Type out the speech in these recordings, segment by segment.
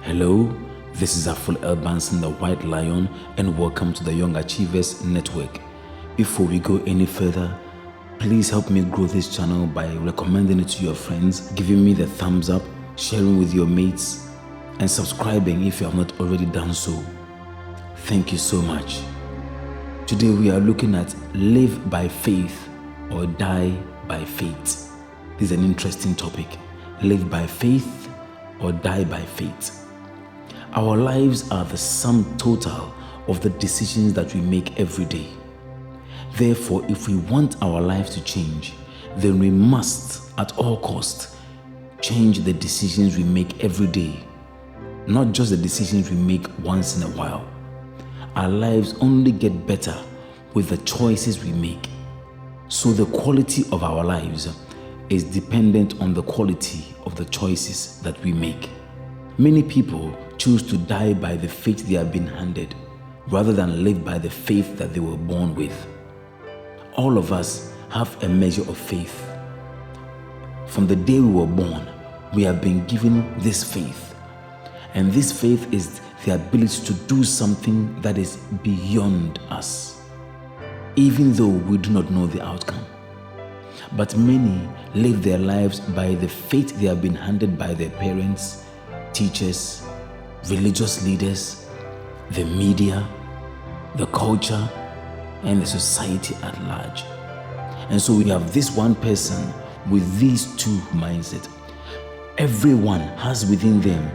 Hello, this is Aful Elbanson, the White Lion, and welcome to the Young Achievers Network. Before we go any further, please help me grow this channel by recommending it to your friends, giving me the thumbs up, sharing with your mates, and subscribing if you have not already done so. Thank you so much. Today we are looking at live by faith or die by faith. This is an interesting topic. Live by faith or die by faith. Our lives are the sum total of the decisions that we make every day. Therefore, if we want our life to change, then we must, at all costs, change the decisions we make every day, not just the decisions we make once in a while. Our lives only get better with the choices we make. So the quality of our lives is dependent on the quality of the choices that we make. Many people choose to die by the faith they have been handed rather than live by the faith that they were born with. All of us have a measure of faith. From the day we were born, we have been given this faith. And this faith is the ability to do something that is beyond us, even though we do not know the outcome. But many live their lives by the faith they have been handed by their parents, teachers, religious leaders, the media, the culture, and the society at large. And so we have this one person with these two mindsets. Everyone has within them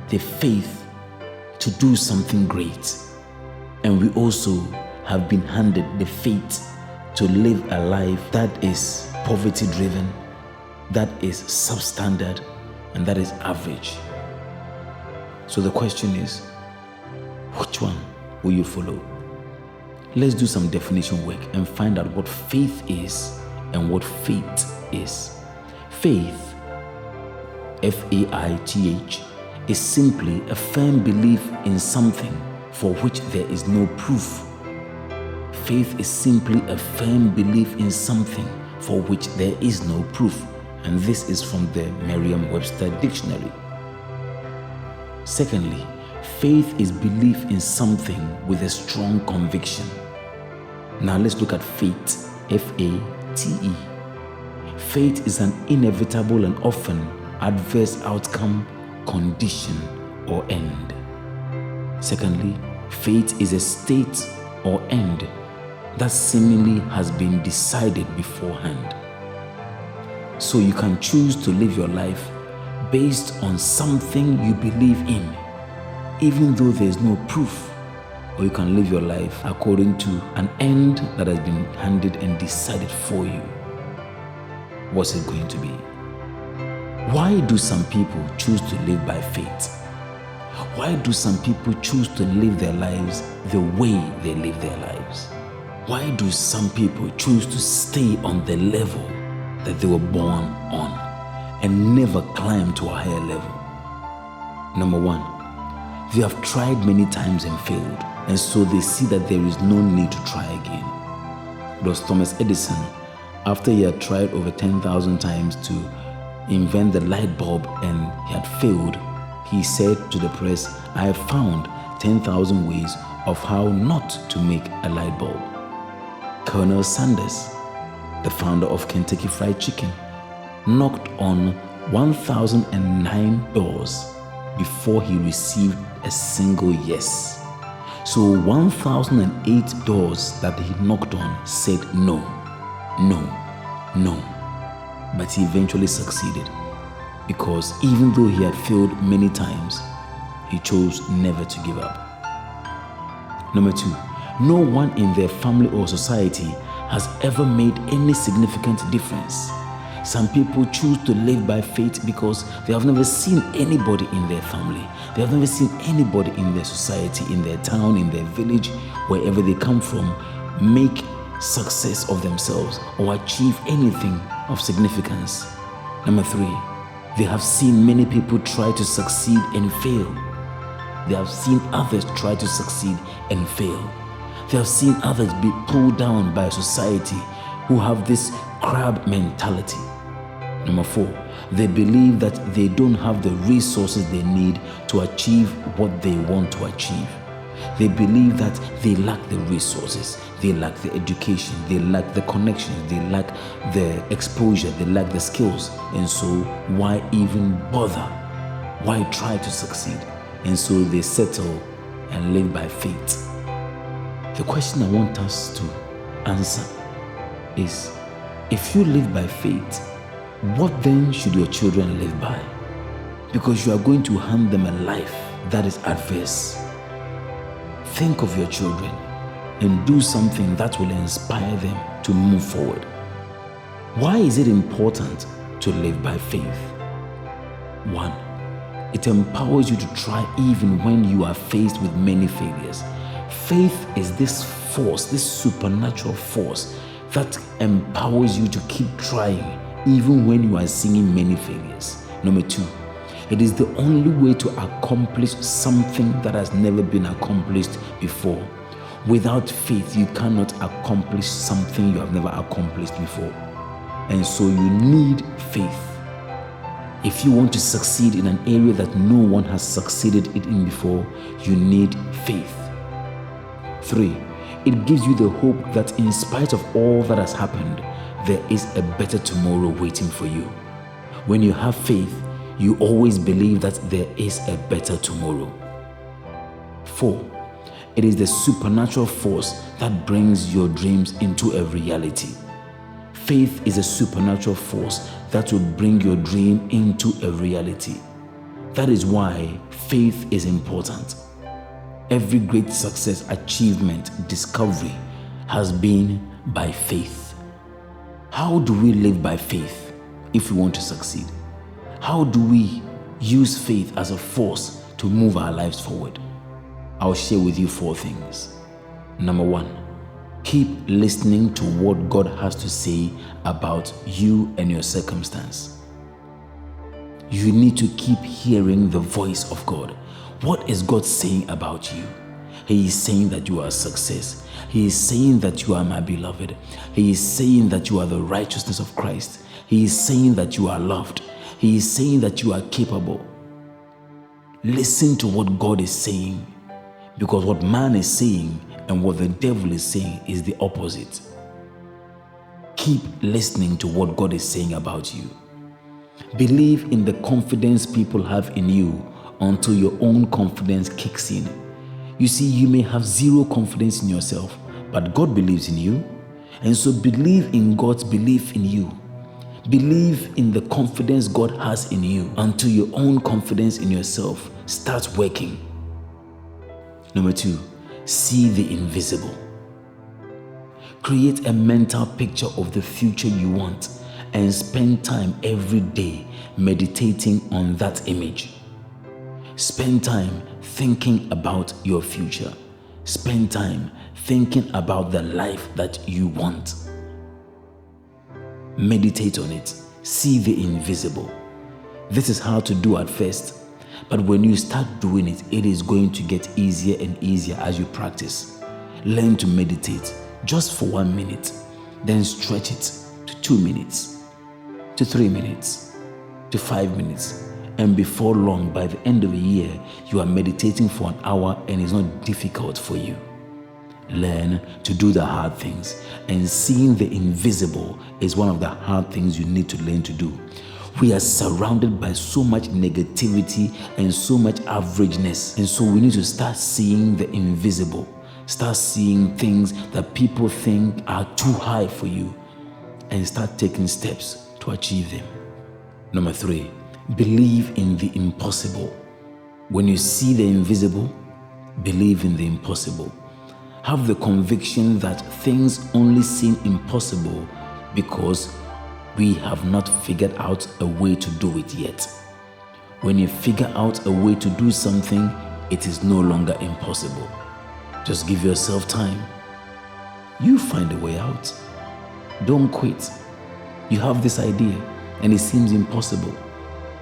the faith to do something great. And we also have been handed the faith to live a life that is poverty-driven, that is substandard, and that is average. So the question is, which one will you follow? Let's do some definition work and find out what faith is and what faith is. Faith, F-A-I-T-H, is simply a firm belief in something for which there is no proof. Faith is simply a firm belief in something for which there is no proof. And this is from the Merriam-Webster Dictionary. Secondly, faith is belief in something with a strong conviction. Now let's look at faith, F-A-T-E. Faith is an inevitable and often adverse outcome, condition, or end. Secondly, faith is a state or end that seemingly has been decided beforehand. So you can choose to live your life based on something you believe in, even though there is no proof. Or you can live your life according to an end that has been handed and decided for you. What's it going to be? Why do some people choose to live by faith? Why do some people choose to live their lives the way they live their lives? Why do some people choose to stay on the level that they were born on and never climb to a higher level? Number one, they have tried many times and failed, and so they see that there is no need to try again. It was Thomas Edison, after he had tried over 10,000 times to invent the light bulb and he had failed, he said to the press, "I have found 10,000 ways of how not to make a light bulb." Colonel Sanders, the founder of Kentucky Fried Chicken, knocked on 1,009 doors before he received a single yes. So 1,008 doors that he knocked on said no, no, no. But he eventually succeeded because even though he had failed many times, he chose never to give up. Number two, no one in their family or society has ever made any significant difference. Some people choose to live by faith because they have never seen anybody in their family. They have never seen anybody in their society, in their town, in their village, wherever they come from, make success of themselves or achieve anything of significance. Number three, they have seen many people try to succeed and fail. They have seen others try to succeed and fail. They have seen others be pulled down by society who have this crab mentality. Number 4, they believe that they don't have the resources they need to achieve what they want to achieve. They believe that they lack the resources, they lack the education, they lack the connections, they lack the exposure, they lack the skills. And so why even bother? Why try to succeed? And so they settle and live by faith. The question I want us to answer is, if you live by faith, what then should your children live by? Because you are going to hand them a life that is adverse. Think of your children and do something that will inspire them to move forward. Why is it important to live by faith? 1, it empowers you to try even when you are faced with many failures. Faith is this force, this supernatural force that empowers you to keep trying even when you are seeing many failures. Number 2, it is the only way to accomplish something that has never been accomplished before. Without faith, you cannot accomplish something you have never accomplished before. And so you need faith. If you want to succeed in an area that no one has succeeded in before, you need faith. 3, it gives you the hope that in spite of all that has happened, there is a better tomorrow waiting for you. When you have faith, you always believe that there is a better tomorrow. 4, it is the supernatural force that brings your dreams into a reality. Faith is a supernatural force that will bring your dream into a reality. That is why faith is important. Every great success, achievement, discovery has been by faith. How do we live by faith if we want to succeed? How do we use faith as a force to move our lives forward? I'll share with you 4 things. Number 1, keep listening to what God has to say about you and your circumstance. You need to keep hearing the voice of God. What is God saying about you? He is saying that you are a success. He is saying that you are my beloved. He is saying that you are the righteousness of Christ. He is saying that you are loved. He is saying that you are capable. Listen to what God is saying, because what man is saying and what the devil is saying is the opposite. Keep listening to what God is saying about you. Believe in the confidence people have in you until your own confidence kicks in. You see, you may have zero confidence in yourself, but God believes in you. And so believe in God's belief in you. Believe in the confidence God has in you until your own confidence in yourself starts working. Number 2, see the invisible. Create a mental picture of the future you want and spend time every day meditating on that image. Spend time thinking about your future. Spend time thinking about the life that you want. Meditate on it. See the invisible. This is hard to do at first, but when you start doing it, it is going to get easier and easier as you practice. Learn to meditate just for 1 minute, then stretch it to 2 minutes, to 3 minutes, to 5 minutes. And before long, by the end of a year, you are meditating for an hour and it's not difficult for you. Learn to do the hard things, and seeing the invisible is one of the hard things you need to learn to do. We are surrounded by so much negativity and so much averageness, and so we need to start seeing the invisible. Start seeing things that people think are too high for you and start taking steps to achieve them. Number 3, believe in the impossible. When you see the invisible, believe in the impossible. Have the conviction that things only seem impossible because we have not figured out a way to do it yet. When you figure out a way to do something, it is no longer impossible. Just give yourself time. You find a way out. Don't quit. You have this idea and it seems impossible.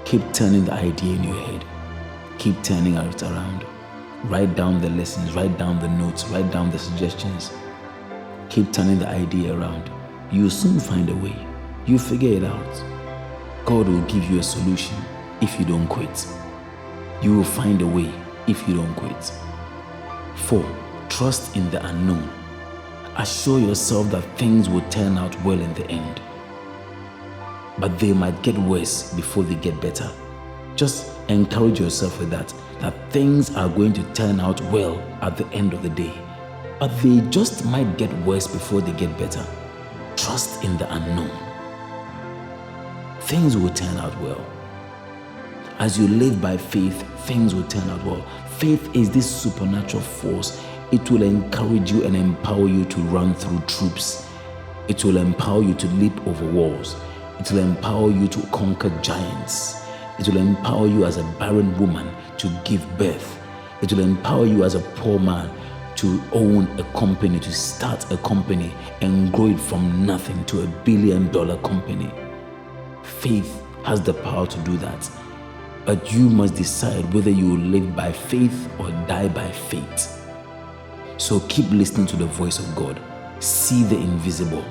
Keep turning the idea in your head. Keep turning it around. Write down the lessons, write down the notes, write down the suggestions. Keep turning the idea around. You'll soon find a way. You figure it out. God will give you a solution if you don't quit. You will find a way if you don't quit. 4. Trust in the unknown. Assure yourself that things will turn out well in the end, but they might get worse before they get better. Just encourage yourself with that things are going to turn out well at the end of the day, but they just might get worse before they get better. Trust in the unknown. Things will turn out well. As you live by faith, things will turn out well. Faith is this supernatural force. It will encourage you and empower you to run through troops. It will empower you to leap over walls. It will empower you to conquer giants. It will empower you as a barren woman to give birth. It will empower you as a poor man to own a company, to start a company and grow it from nothing to $1 billion company. Faith has the power to do that. But you must decide whether you will live by faith or die by faith. So keep listening to the voice of God. See the invisible,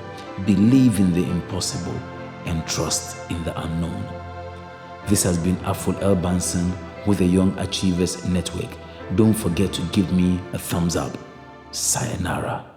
believe in the impossible, and trust in the unknown. This has been Afol L. Banson with the Young Achievers Network. Don't forget to give me a thumbs up. Sayonara.